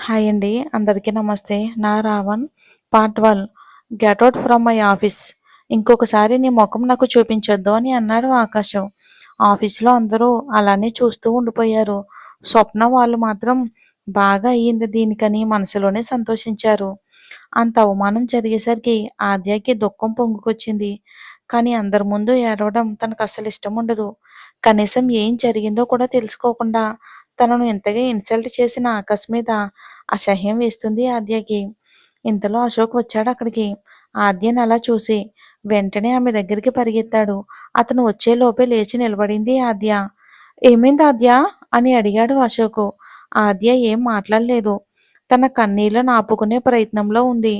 Hi అండి. అందరికీ నమస్తే. నా Ravan part 1 get out from my office. ఇంకొకసారి నీ ముఖం నాకు చూపించొద్దు అని అన్నాడు ఆకాశం. ఆఫీస్లో అందరూ అలానే చూస్తూ ఉండిపోయారు. స్వప్న వాళ్ళు మాత్రం బాగా అయ్యింది దీనికని మనసులోనే సంతోషించారు. అంత అవమానం జరిగేసరికి ఆద్యకి దుఃఖం పొంగుకొచ్చింది. కానీ అందరి ముందు ఏడవడం తనకు అస్సలు ఇష్టం ఉండదు. కనీసం ఏం జరిగిందో కూడా తెలుసుకోకుండా తనను ఇంతగా ఇన్సల్ట్ చేసిన ఆకాశ్ మీద అసహ్యం వేస్తుంది ఆద్యకి. ఇంతలో అశోక్ వచ్చాడు అక్కడికి. ఆద్యని అలా చూసి వెంటనే ఆమె దగ్గరికి పరిగెత్తాడు. అతను వచ్చేలోపే లేచి నిలబడింది ఆద్య. ఏమైంది ఆద్య అని అడిగాడు అశోకు. ఆద్య ఏం మాట్లాడలేదు. తన కన్నీళ్లను ఆపుకునే ప్రయత్నంలో ఉంది.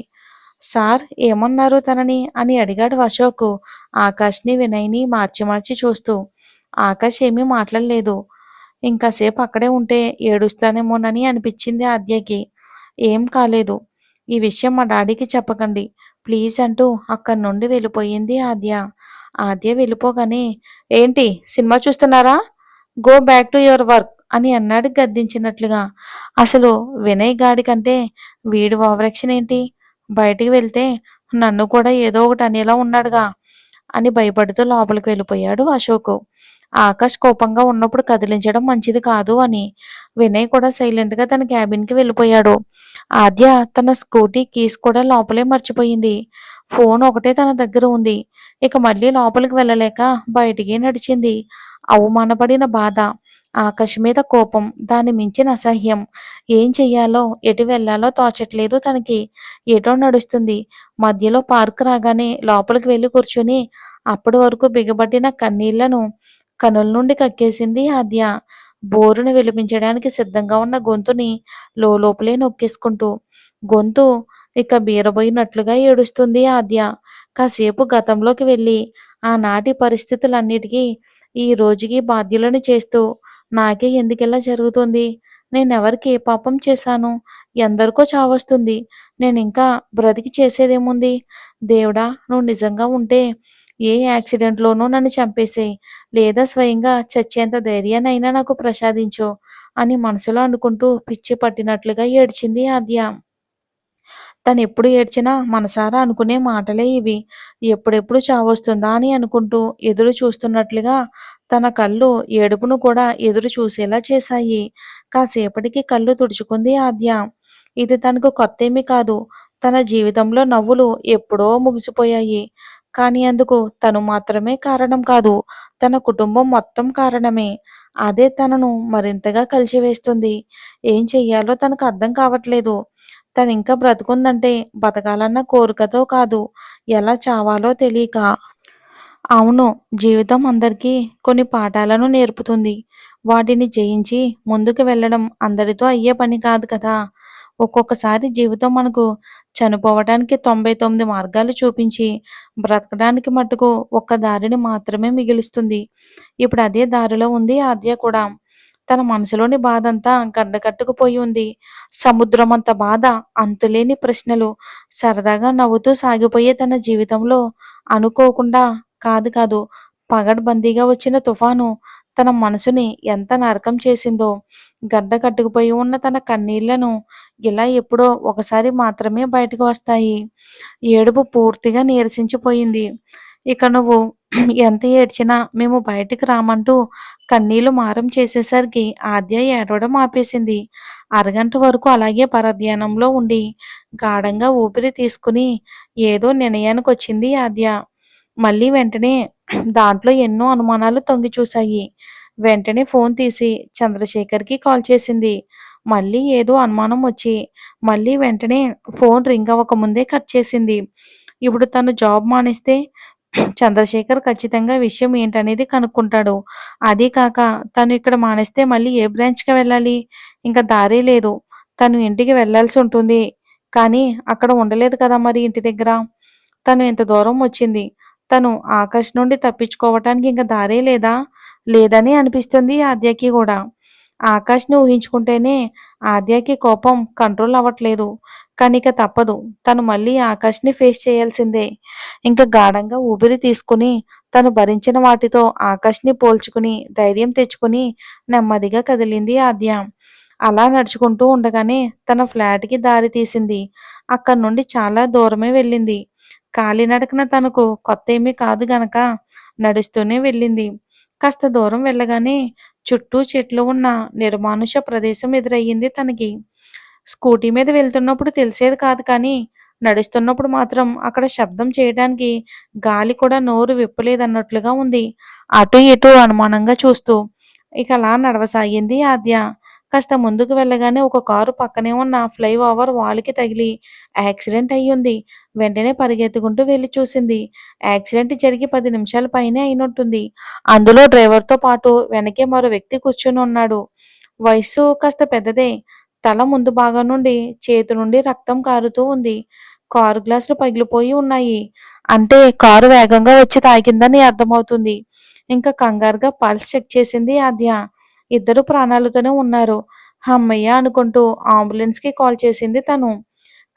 సార్ ఏమన్నారు తనని అని అడిగాడు అశోక్ ఆకాష్ని వినయ్ని మార్చి మార్చి చూస్తూ. ఆకాష్ ఏమీ మాట్లాడలేదు. ఇంకాసేపు అక్కడే ఉంటే ఏడుస్తానేమోనని అనిపించింది ఆద్యకి. ఏం కాలేదు. ఈ విషయం మా డాడీకి చెప్పకండి ప్లీజ్ అంటూ అక్కడి నుండి వెళ్ళిపోయింది ఆద్య. ఆద్య వెళ్ళిపోగానే ఏంటి సినిమా చూస్తున్నారా, go back to your work అని అన్నాడు గద్దించినట్లుగా. అసలు వినయ్ గాడి కంటే వీడి ఓవరాక్షన్ ఏంటి, బయటికి వెళ్తే నన్ను కూడా ఏదో ఒకటి అనేలా ఉన్నాడుగా అని భయపడుతూ లోపలికి వెళ్ళిపోయాడు అశోక్. ఆకాష్ కోపంగా ఉన్నప్పుడు కదిలించడం మంచిది కాదు అని. వినయ్ కూడా సైలెంట్ గా తన క్యాబిన్ కి వెళ్ళిపోయాడు. ఆద్య తన స్కూటీ కీస్ కూడా లోపలే మర్చిపోయింది. ఫోన్ ఒకటే తన దగ్గర ఉంది. ఇక మళ్ళీ లోపలికి వెళ్ళలేక బయటికి నడిచింది. అవమానపడిన బాధ, ఆకాశ్ మీద కోపం, దాన్ని మించిన అసహ్యం. ఏం చెయ్యాలో ఎటు వెళ్లాలో తోచట్లేదు తనకి. ఎటో నడుస్తుంది. మధ్యలో పార్క్ రాగానే లోపలికి వెళ్ళి కూర్చుని అప్పటి వరకు బిగబట్టిన కన్నీళ్లను కనుల నుండి కక్కేసింది ఆద్య. బోరును విలిపించడానికి సిద్ధంగా ఉన్న గొంతుని లోపలే నొక్కేసుకుంటూ. గొంతు ఇక బీరబోయినట్లుగా ఏడుస్తుంది ఆద్య. కాసేపు గతంలోకి వెళ్ళి ఆనాటి పరిస్థితులన్నిటికీ ఈ రోజుకి బాధ్యులను చేస్తూ నాకే ఎందుకిలా జరుగుతుంది, నేనెవరికి ఏ పాపం చేశాను, ఎందరికో చావొస్తుంది, నేనింకా బ్రతికి చేసేదేముంది, దేవుడా నువ్వు నిజంగా ఉంటే ఏ యాక్సిడెంట్లోనూ నన్ను చంపేసేయ్, లేదా స్వయంగా చచ్చేంత ధైర్యాన్నైనా నాకు ప్రసాదించు అని మనసులో అనుకుంటూ పిచ్చి పట్టినట్లుగా ఏడ్చింది ఆద్య. తనెప్పుడు ఏడ్చినా మనసారా అనుకునే మాటలే ఇవి. ఎప్పుడెప్పుడు చావొస్తుందా అని అనుకుంటూ ఎదురు చూస్తున్నట్లుగా తన కళ్ళు ఏడుపును కూడా ఎదురు చూసేలా చేశాయి. కాసేపటికి కళ్ళు తుడుచుకుంది ఆద్య. ఇది తనకు కొత్తేమీ కాదు. తన జీవితంలో నవ్వులు ఎప్పుడో ముగిసిపోయాయి. కానీ అందుకు తను మాత్రమే కారణం కాదు. తన కుటుంబం మొత్తం కారణమే. అదే తనను మరింతగా కలిచివేస్తుంది. ఏం చెయ్యాలో తనకు అర్థం కావట్లేదు. తనింకా బ్రతుకుందంటే బతకాలన్న కోరికతో కాదు, ఎలా చావాలో తెలియక. అవును, జీవితం అందరికీ కొన్ని పాఠాలను నేర్పుతుంది. వాటిని జయించి ముందుకు వెళ్ళడం అందరితో అయ్యే పని కాదు కదా. ఒక్కొక్కసారి జీవితం మనకు చనిపోవడానికి 99 మార్గాలు చూపించి బ్రతకడానికి మట్టుకు ఒక్క దారిని మాత్రమే మిగిలిస్తుంది. ఇప్పుడు అదే దారిలో ఉంది ఆద్య కూడా. తన మనసులోని బాధంతా గడ్డకట్టుకుపోయి ఉంది. సముద్రమంత బాధ, అంతులేని ప్రశ్నలు. సరదాగా నవ్వుతూ సాగిపోయే తన జీవితంలో అనుకోకుండా, కాదు పగడ్బందీగా వచ్చిన తుఫాను తన మనసుని ఎంత నరకం చేసిందో. గడ్డ కట్టుకుపోయి ఉన్న తన కన్నీళ్లను ఇలా ఎప్పుడో ఒకసారి మాత్రమే బయటకు వస్తాయి. ఏడుపు పూర్తిగా నీరసించిపోయింది. ఇక నువ్వు ఎంత ఏడ్చినా మేము బయటికి రామంటూ కన్నీళ్లు మారం చేసేసరికి ఆద్య ఏడవడం ఆపేసింది. అరగంట వరకు అలాగే పరధ్యానంలో ఉండి గాఢంగా ఊపిరి తీసుకుని ఏదో నిర్ణయానికి వచ్చింది ఆద్య. మళ్ళీ వెంటనే దాంట్లో ఎన్నో అనుమానాలు తొంగి చూశాయి. వెంటనే ఫోన్ తీసి చంద్రశేఖర్కి కాల్ చేసింది. మళ్ళీ ఏదో అనుమానం వచ్చి మళ్ళీ వెంటనే ఫోన్ రింగ్ అవ్వకముందే కట్ చేసింది. ఇప్పుడు తను జాబ్ మానేస్తే చంద్రశేఖర్ ఖచ్చితంగా విషయం ఏంటనేది కనుక్కుంటాడు. అదీ కాక తను ఇక్కడ మానేస్తే మళ్ళీ ఏ బ్రాంచ్‌కి వెళ్ళాలి? ఇంకా దారే లేదు. తను ఇంటికి వెళ్ళాల్సి ఉంటుంది. కానీ అక్కడ ఉండలేదు కదా మరి ఇంటి దగ్గర. తను ఇంత దూరం వచ్చింది. తను ఆకాష్ నుండి తప్పించుకోవటానికి ఇంక దారే లేదా? లేదని అనిపిస్తుంది ఆద్యకి కూడా. ఆకాష్‌ని ఊహించుకుంటేనే ఆద్యకి కోపం కంట్రోల్ అవ్వట్లేదు. కానీ ఇక తప్పదు. తను మళ్ళీ ఆకాష్‌ని ఫేస్ చేయాల్సిందే. ఇంక గాఢంగా ఊపిరి తీసుకుని తను భరించిన వాటితో ఆకాష్‌ని పోల్చుకుని ధైర్యం తెచ్చుకుని నెమ్మదిగా కదిలింది ఆద్య. అలా నడుచుకుంటూ ఉండగానే తన ఫ్లాట్‌కి దారి తీసింది. అక్కడి నుండి చాలా దూరమే వెళ్ళింది. కాలినడకన తనకు కొత్తేమీ కాదు గనక నడుస్తూనే వెళ్ళింది. కాస్త దూరం వెళ్ళగానే చుట్టూ చెట్లు ఉన్న నిర్మానుష్య ప్రదేశం ఎదురయ్యింది తనకి. స్కూటీ మీద వెళ్తున్నప్పుడు తెలిసేది కాదు కానీ, నడుస్తున్నప్పుడు మాత్రం అక్కడ శబ్దం చేయడానికి గాలి కూడా నోరు విప్పలేదన్నట్లుగా ఉంది. అటు ఇటు అనుమానంగా చూస్తూ ఇక అలా నడవసాగింది ఆద్య. కాస్త ముందుకు వెళ్ళగానే ఒక కారు పక్కనే ఉన్న ఫ్లైఓవర్ వాల్‌కి తగిలి యాక్సిడెంట్ అయ్యుంది. వెంటనే పరిగెత్తుకుంటూ వెళ్లి చూసింది. యాక్సిడెంట్ జరిగి 10 నిమిషాల పైనే అయినట్టుంది. అందులో డ్రైవర్‌తో పాటు వెనకే మరో వ్యక్తి కూర్చొనున్నాడు. వయస్సు కాస్త పెద్దదే. తల ముందు భాగం నుండి చేతి నుండి రక్తం కారుతూ ఉంది. కారు గ్లాసులు పగిలిపోయి ఉన్నాయి. అంటే కారు వేగంగా వచ్చి తాకిందని అర్థమవుతుంది. ఇంకా కంగారుగా పల్స్ చెక్ చేసింది ఆద్య. ఇద్దరు ప్రాణాలతోనే ఉన్నారు. హమ్మయ్య! అనుకుంటూ అంబులెన్స్‌కి కాల్ చేసింది తను.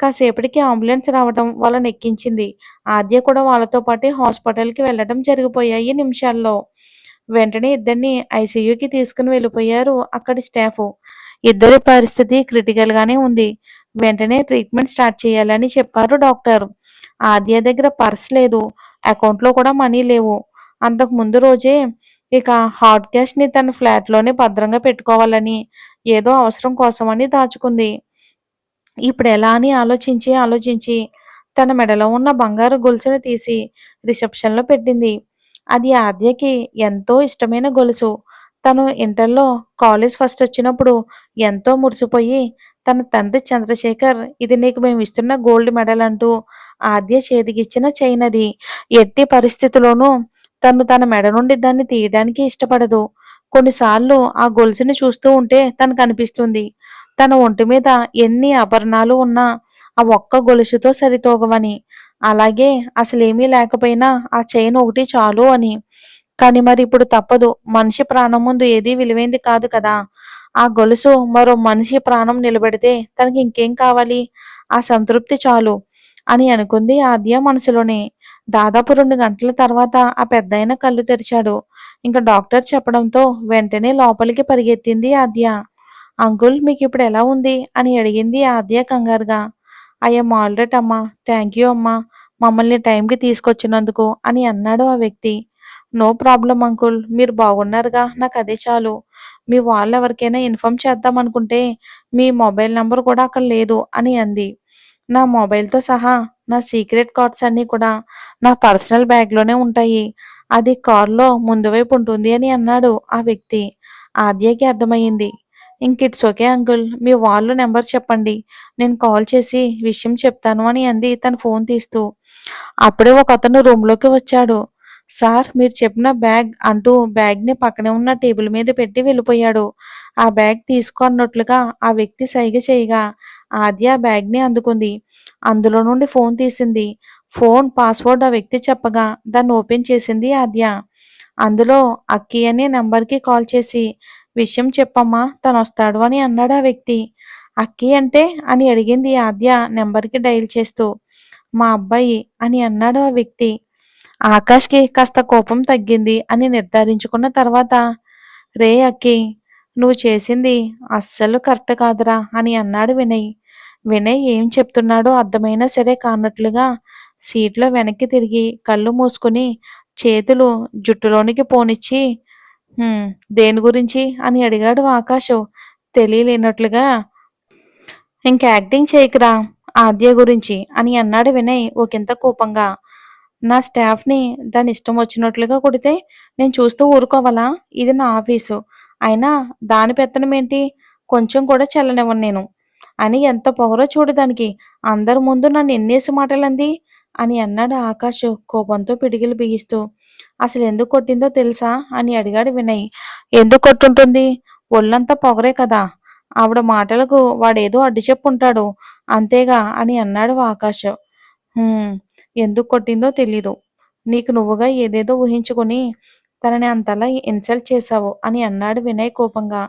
కాసేపటికి అంబులెన్స్ రావటం వాళ్ళనెక్కించింది. ఆద్య కూడా వాళ్ళతో పాటే హాస్పిటల్‌కి వెళ్ళటం జరిగిపోయాయి నిమిషాల్లో. వెంటనే ఇద్దరిని ఐసీయూకి తీసుకుని వెళ్ళిపోయారు అక్కడి స్టాఫు. ఇద్దరి పరిస్థితి క్రిటికల్‌గానే ఉంది. వెంటనే ట్రీట్మెంట్ స్టార్ట్ చేయాలని చెప్పారు డాక్టర్. ఆద్య దగ్గర పర్స్ లేదు. అకౌంట్‌లో కూడా మనీ లేవు. అంతకు ముందు రోజే ఇక హాట్ క్యాష్‌ని తన ఫ్లాట్‌లోనే భద్రంగా పెట్టుకోవాలని, ఏదో అవసరం కోసమని దాచుకుంది. ఇప్పుడెలా అని ఆలోచించి తన మెడలో ఉన్న బంగారు గొలుసును తీసి రిసెప్షన్‌లో పెట్టింది. అది ఆద్యకి ఎంతో ఇష్టమైన గొలుసు. తను ఇంటర్‌లో కాలేజ్ ఫస్టొచ్చినప్పుడు ఎంతో మురిసిపోయి తన తండ్రి చంద్రశేఖర్ ఇది నీకు మేమిస్తున్న గోల్డ్ మెడల్ అంటూ ఆద్య చేతికిచ్చిన చైన్ అది. ఎట్టి పరిస్థితిలోనూ తను తన మెడ నుండి దాన్ని తీయడానికి ఇష్టపడదు. కొన్నిసార్లు ఆ గొలుసుని చూస్తూ ఉంటే తనకనిపిస్తుంది. తన ఒంటి మీద ఎన్ని ఆభరణాలు ఉన్నా ఆ ఒక్క గొలుసుతో సరితూగవని. అలాగే అసలేమీ లేకపోయినా ఆ చైన్ ఒకటి చాలు అని. కానీ మరి ఇప్పుడు తప్పదు. మనిషి ప్రాణం ముందు ఏదీ విలువైంది కాదు కదా! ఆ గొలుసు మరో మనిషి ప్రాణం నిలబెడితే తనకి ఇంకేం కావాలి? ఆ సంతృప్తి చాలు అని అనుకుంది ఆద్య మనసులోనే. దాదాపు 2 గంటల తర్వాత ఆ పెద్దాయన కళ్ళు తెరిచాడు. ఇంక డాక్టర్ చెప్పడంతో వెంటనే లోపలికి పరిగెత్తింది ఆద్య. అంకుల్ మీకిప్పుడు ఎలా ఉంది? అని అడిగింది ఆద్య కంగారుగా. ఐ యామ్ ఆల్రైట్ అమ్మా. థాంక్ యూ అమ్మా. మమ్మల్ని టైంకి తీసుకొచ్చినందుకు అని అన్నాడు ఆ వ్యక్తి. No problem uncle. మీరు బాగున్నారుగా నాకదే చాలు. మీ వాళ్ళెవరికైనా ఇన్ఫార్మ్ చేద్దామనుకుంటే మీ మొబైల్ నంబర్ కూడా అక్కడ లేదు అని అంది. నా మొబైల్‌తో సహా నా సీక్రెట్ కార్డ్స్ అన్నీ కూడా నా పర్సనల్ బ్యాగ్‌లోనే ఉంటాయి. అది కార్‌లో ముందు వైపు ఉంటుంది అని అన్నాడు ఆ వ్యక్తి. ఆద్యకి అర్థమయింది. It's okay uncle. మీ వాళ్ళు నంబర్ చెప్పండి. నేను కాల్ చేసి విషయం చెప్తాను అని అంది తను ఫోన్ తీస్తూ. అప్పుడే ఒకతను రూమ్‌లోకి వచ్చాడు. సార్ మీరు చెప్పిన బ్యాగ్ అంటూ బ్యాగ్‌ని పక్కనే ఉన్న టేబుల్ మీద పెట్టి వెళ్ళిపోయాడు. ఆ బ్యాగ్ తీసుకో అన్నట్లుగా ఆ వ్యక్తి సైగ చేయగా ఆద్య ఆ బ్యాగ్‌ని అందుకుంది. అందులో నుండి ఫోన్ తీసింది. ఫోన్ పాస్వర్డ్ ఆ వ్యక్తి చెప్పగా దాన్ని ఓపెన్ చేసింది ఆద్య. అందులో అక్కి అనే నంబర్‌కి కాల్ చేసి విషయం చెప్పమ్మా తనొస్తాడు అని అన్నాడు ఆ వ్యక్తి. అక్కి అంటే అని అడిగింది ఆద్య నంబర్‌కి డయల్ చేస్తూ. మా అబ్బాయి అని అన్నాడు ఆ వ్యక్తి. ఆకాష్‌కి కాస్త కోపం తగ్గింది అని నిర్ధారించుకున్న తర్వాత రేయ్ అక్కి! నువ్వు చేసింది అస్సలు కరెక్ట్ కాదురా అని అన్నాడు వినయ్. వినయ్ ఏం చెప్తున్నాడో అర్థమైనా సరే కానట్లుగా సీట్లో వెనక్కి తిరిగి కళ్ళు మూసుకుని చేతులు జుట్టులోనికి పోనిచ్చి హ్మ్. దేని గురించి అని అడిగాడు ఆకాషు తెలియలేనట్లుగా. ఇంక యాక్టింగ్ చేయకురా ఆద్య గురించి అని అన్నాడు వినయ్ ఒకింత కోపంగా. నా స్టాఫ్‌ని దానిష్టం వచ్చినట్లుగా కొడితే నేను చూస్తూ ఊరుకోవాలా? ఇది నా ఆఫీసు. అయినా దాని పెత్తనమేంటి? కొంచెం కూడా చెల్లనివ్వను నేను. అని ఎంత పొగరో చూడు దానికి. అందరి ముందు నన్ను ఎన్నేసి మాటలంది అని అన్నాడు ఆకాష్ కోపంతో పిడికిలి బిగిస్తూ. అసలెందుకు కొట్టిందో తెలుసా? అని అడిగాడు వినయ్. ఎందుకు కొట్టుంటుంది? ఒళ్ళంతా పొగరే కదా! ఆవిడ మాటలకు వాడేదో అడ్డు చెప్పుంటాడు. అంతేగా అని అన్నాడు ఆకాష్. హ్మ్. ఎందుకు కొట్టిందో తెలీదు. నీకు నువ్వుగా ఏదేదో ఊహించుకొని తనని అంతలా ఇన్సల్ట్ చేశావు అని అన్నాడు వినయ్ కోపంగా.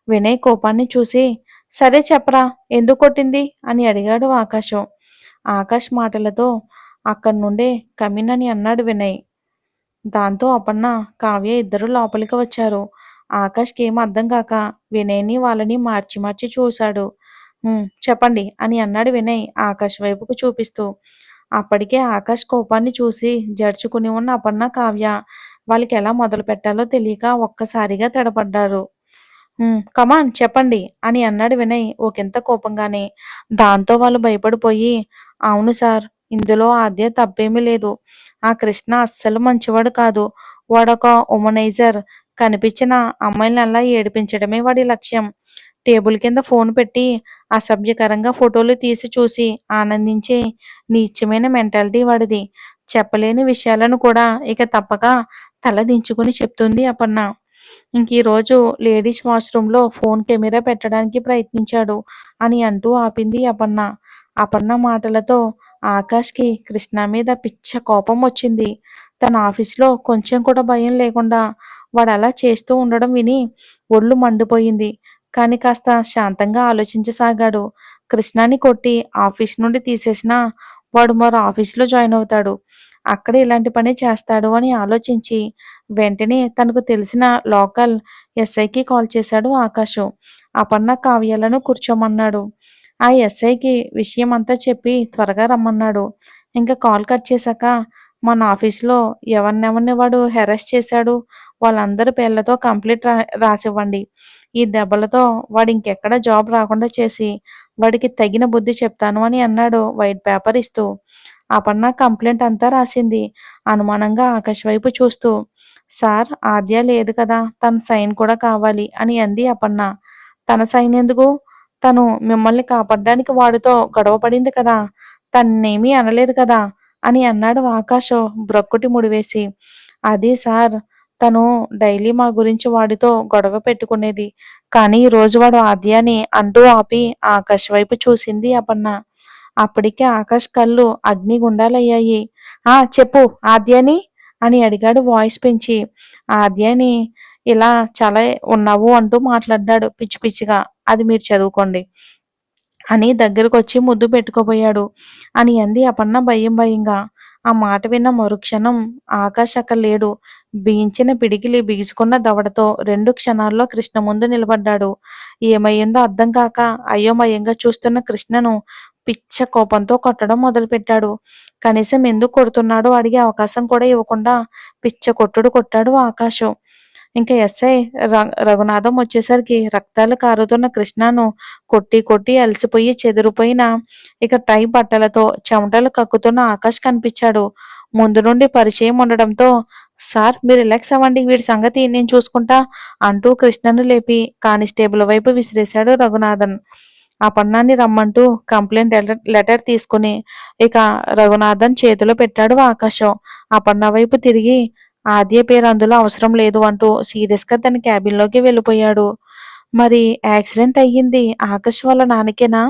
వినయ్ కోపాన్ని చూసి సరే చెప్పరా ఎందుకు కొట్టింది అని అడిగాడు ఆకాశం. ఆకాష్ మాటలతో అక్కడి నుండే కమిన్ అని అన్నాడు వినయ్. దాంతో అపర్ణ, కావ్య ఇద్దరూ లోపలికి వచ్చారు. ఆకాష్కి ఏం అర్థం కాక వినయ్ని వాళ్ళని మార్చి మార్చి చూశాడు. చెప్పండి అని అన్నాడు వినయ్ ఆకాష్ వైపుకు చూపిస్తూ. అప్పటికే ఆకాష్ కోపాన్ని చూసి జడ్చుకుని ఉన్న అపర్ణ కావ్య వాళ్ళకి ఎలా మొదలు పెట్టాలో తెలియక ఒక్కసారిగా తడబడ్డారు. కమాన్ చెప్పండి అని అన్నాడు వినయ్ ఒకంత కోపంగానే. దాంతో వాళ్ళు భయపడిపోయి, అవును సార్, ఇందులో ఆద్య తప్పేమీ లేదు. ఆ కృష్ణ అస్సలు మంచివాడు కాదు. వాడొక ఉమనైజర్. కనిపించిన అమ్మాయిలనల్లా ఏడిపించడమే వాడి లక్ష్యం. టేబుల్ కింద ఫోన్ పెట్టి అసభ్యకరంగా ఫోటోలు తీసి చూసి ఆనందించే నీచమైన మెంటాలిటీ వాడిది. చెప్పలేని విషయాలను కూడా ఇక తప్పక తల దించుకుని చెప్తుంది అపర్ణ. ఈరోజు లేడీస్ వాష్రూంలో ఫోన్ కెమెరా పెట్టడానికి ప్రయత్నించాడు అని అంటూ ఆపింది అపర్ణ. అపర్ణ మాటలతో ఆకాష్కి కృష్ణ మీద పిచ్చ కోపం వచ్చింది. తన ఆఫీస్లో కొంచెం కూడా భయం లేకుండా వాడు అలా చేస్తూ ఉండడం విని ఒళ్ళు మండిపోయింది. కానీ కాస్త శాంతంగా ఆలోచించసాగాడు. కృష్ణని కొట్టి ఆఫీస్ నుండి తీసేసినా వాడు మరో ఆఫీస్లో జాయిన్ అవుతాడు. అక్కడ ఇలాంటి పని చేస్తాడు అని ఆలోచించి వెంటనే తనకు తెలిసిన లోకల్ ఎస్ఐకి కాల్ చేశాడు ఆకాషు. అపర్ణ కావ్యాలను కూర్చోమన్నాడు. ఆ ఎస్ఐకి విషయం అంతా చెప్పి త్వరగా రమ్మన్నాడు. ఇంకా కాల్ కట్ చేశాక, మన ఆఫీస్లో ఎవరినెవరిని వాడు హెరాస్ చేశాడు వాళ్ళందరి పేర్లతో కంప్లీట్ రాసివ్వండి. ఈ దెబ్బలతో వాడు ఇంకెక్కడ జాబ్ రాకుండా చేసి వాడికి తగిన బుద్ధి చెప్తాను అని అన్నాడు వైట్ పేపర్ ఇస్తూ. అపర్ణ కంప్లైంట్ అంతా రాసింది అనుమానంగా ఆకాష్ వైపు చూస్తూ. సార్, ఆద్య లేదు కదా, తన సైన్ కూడా కావాలి అని అంది అపర్ణ. తన సైన్ ఎందుకు? తను మిమ్మల్ని కాపాడడానికి వాడితో గొడవ పడింది కదా, తన్నేమీ అనలేదు కదా అని అన్నాడు ఆకాష్ బ్రొక్కుటి ముడివేసి. అది సార్, తను డైలీ మా గురించి వాడితో గొడవ పెట్టుకునేది. కానీ ఈ రోజు వాడు ఆద్యాని అంటూ ఆపి ఆకాష్ వైపు చూసింది అపర్ణ. అప్పటికే ఆకాష్ కళ్ళు అగ్నిగుండాలయ్యాయి. చెప్పు ఆద్యాని అని అడిగాడు వాయిస్ పెంచి. ఆద్యాని ఇలా చాలా ఉన్నావు అంటూ మాట్లాడ్డాడు పిచ్చి పిచ్చిగా. అది మీరు చదువుకోండి అని దగ్గరకొచ్చి ముద్దు పెట్టుకోబోయాడు అని అంది అపర్ణ భయం భయంగా. ఆ మాట విన్న మరుక్షణం ఆకాష్ అక్కడ లేడు. బిగించిన పిడికిలి బిగుసుకున్న దవడతో 2 క్షణాల్లో కృష్ణ ముందు నిలబడ్డాడు. ఏమయ్యిందో అర్థం కాక అయోమయంగా చూస్తున్న కృష్ణను పిచ్చ కోపంతో కొట్టడం మొదలుపెట్టాడు. కనీసం ఎందుకు కొడుతున్నాడో అడిగే అవకాశం కూడా ఇవ్వకుండా పిచ్చ కొట్టుడు కొట్టాడు ఆకాశం. ఇంకా ఎస్ఐ రఘునాథం వచ్చేసరికి రక్తాలు కారుతున్న కృష్ణను కొట్టి కొట్టి అలసిపోయి చెదిరిపోయిన ఇక టై బట్టలతో చెమటలు కక్కుతున్న ఆకాష్ కనిపించాడు. ముందు నుండి పరిచయం ఉండడంతో, సార్ మీరు రిలాక్స్ అవ్వండి, వీడి సంగతి నేను చూసుకుంటా అంటూ కృష్ణను లేపి కానిస్టేబుల్ వైపు విసిరేశాడు రఘునాథన్. అపర్ణాన్ని రమ్మంటూ కంప్లైంట్ లెటర్ తీసుకుని ఇక రఘునాథన్ చేతిలో పెట్టాడు ఆకాశం. అపర్ణ వైపు తిరిగి, ఆద్య పేరు అందులో అవసరం లేదు అంటూ సీరియస్గా తన క్యాబిన్లోకి వెళ్ళిపోయాడు. మరి యాక్సిడెంట్ అయ్యింది ఆకాష్ వాళ్ళ నాన్నకేనా?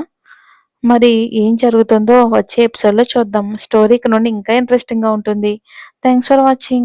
మరి ఏం జరుగుతుందో వచ్చే ఎపిసోడ్లో చూద్దాం. స్టోరీ ఇక్కడ నుండి ఇంకా ఇంట్రెస్టింగ్గా ఉంటుంది. Thanks for watching.